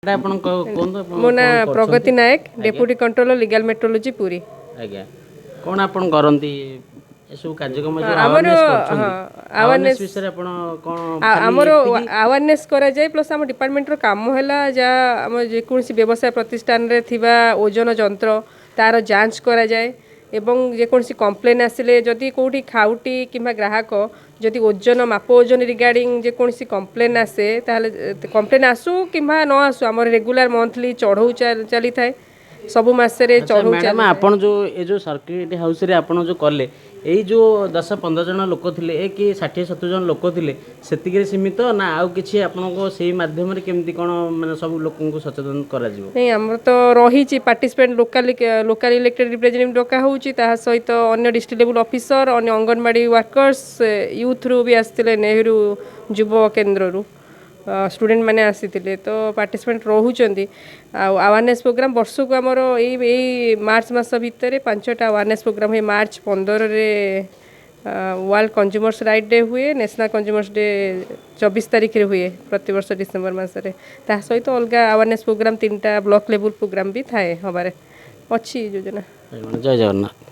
ଏଇଟା ଆପଣ କୁହନ୍ତୁ ଆପଣ ମୋ ନାଁ କ'ଣ ପ୍ରଗତି କରୁଛନ୍ତି? ନାୟକ, ଆଜ୍ଞା deputy controller legal metrology Puri. ଆଜ୍ଞା କ'ଣ ଆପଣ କରନ୍ତି ଏସବୁ କାର୍ଯ୍ୟକ୍ରମ ଯେଉଁ ଆମର ଆୱାରନେସ୍ ହଁ କରୁଛନ୍ତି ଆୱାରନେସ୍ ଆୱାରନେସ୍ ବିଷୟରେ ଆପଣ କ'ଣ ଖାଲି ଆମର ଏତିକି ଆୱାରନେସ୍ କରାଯାଏ, ପ୍ଲସ୍ ଆମ ଡିପାର୍ଟମେଣ୍ଟର କାମ ହେଲା ଯାହା ଆମ ଯେକୌଣସି ବ୍ୟବସାୟ ପ୍ରତିଷ୍ଠାନରେ ଥିବା ଓଜନ ଯନ୍ତ୍ର ତାର ଯାଞ୍ଚ କରାଯାଏ ଏବଂ ଯେକୌଣସି କମ୍ପ୍ଲେନ୍ ଆସିଲେ ଯଦି କେଉଁଠି ଖାଉଟି କିମ୍ବା ଗ୍ରାହକ ଯଦି ଓଜନ ମାପ ଓଜନ ରିଗାର୍ଡ଼ିଂ ଯେକୌଣସି କମ୍ପ୍ଲେନ୍ ଆସେ ତାହେଲେ କମ୍ପ୍ଲେନ୍ ଆସୁ କିମ୍ବା ନ ଆସୁ ଆମର ରେଗୁଲାର ମନ୍ଥଲି ଚଢ଼ଉ ଚାଲିଥାଏ, ସବୁ ମାସରେ ଆଚ୍ଛା ଚଢ଼ଉ ମ୍ୟାଡ଼ାମ୍ ଚାଲିଥାଏ। ଆପଣ ଯେଉଁ ଏ ଯେଉଁ ସର୍କିଟ ହାଉସ୍ରେ ଆପଣ ଯେଉଁ କଲେ ଏଇ ଯେଉଁ 10-15 ଜଣ ଲୋକ ଥିଲେ ଏ କି 60-70 ଜଣ ଲୋକ ଥିଲେ ସେତିକିରେ ସୀମିତ ନା ଆଉ କିଛି ଆପଣଙ୍କ ସେଇ ମାଧ୍ୟମରେ କେମିତି କ'ଣ ମାନେ ସବୁ ଲୋକଙ୍କୁ ସଚେତନ କରାଯିବ? ନାଇଁ ଆମର ତ ରହିଛି ପାର୍ଟିସିପେଣ୍ଟ ଲୋକାଲ ଇଲେକ୍ଟେଡ୍ ରିପ୍ରେଜେଣ୍ଟେଟିଭ୍ ଡକା ହେଉଛି, ତାହା ସହିତ ଅନ୍ୟ ଡିଷ୍ଟ୍ରିକ୍ଟ ଲେବୁଲ୍ ଅଫିସର, ଅନ୍ୟ ଅଙ୍ଗନବାଡ଼ି ୱାର୍କର୍ସ, ୟୁଥ୍ରୁ ବି ଆସିଥିଲେ, ନେହେରୁ ଯୁବ କେନ୍ଦ୍ରରୁ ଷ୍ଟୁଡେଣ୍ଟ ମାନେ ଆସିଥିଲେ, ତ ପାର୍ଟିସିପେଣ୍ଟ ରହୁଛନ୍ତି। ଆଉ ଆୱାରନେସ୍ ପ୍ରୋଗ୍ରାମ୍ ବର୍ଷକୁ ଆମର ଏଇ ମାର୍ଚ୍ଚ ମାସ ଭିତରେ 5ଟା ଆୱାରନେସ୍ ପ୍ରୋଗ୍ରାମ୍ ହୁଏ। ମାର୍ଚ୍ଚ 15ରେ ୱାର୍ଲ୍ଡ କଞ୍ଜ୍ୟୁମର୍ସ ରାଇଟ୍ ଡେ ହୁଏ, ନ୍ୟାସନାଲ୍ କଞ୍ଜ୍ୟୁମର୍ସ ଡେ 24 ତାରିଖରେ ହୁଏ ପ୍ରତିବର୍ଷ ଡିସେମ୍ବର ମାସରେ। ତା ସହିତ ଅଲଗା ଆୱାରନେସ୍ ପ୍ରୋଗ୍ରାମ୍ 3ଟା ବ୍ଲକ୍ ଲେବୁଲ୍ ପ୍ରୋଗ୍ରାମ୍ ବି ଥାଏ, ହେବାରେ ଅଛି ଯୋଜନା। ଜୟ ଜଗନ୍ନାଥ।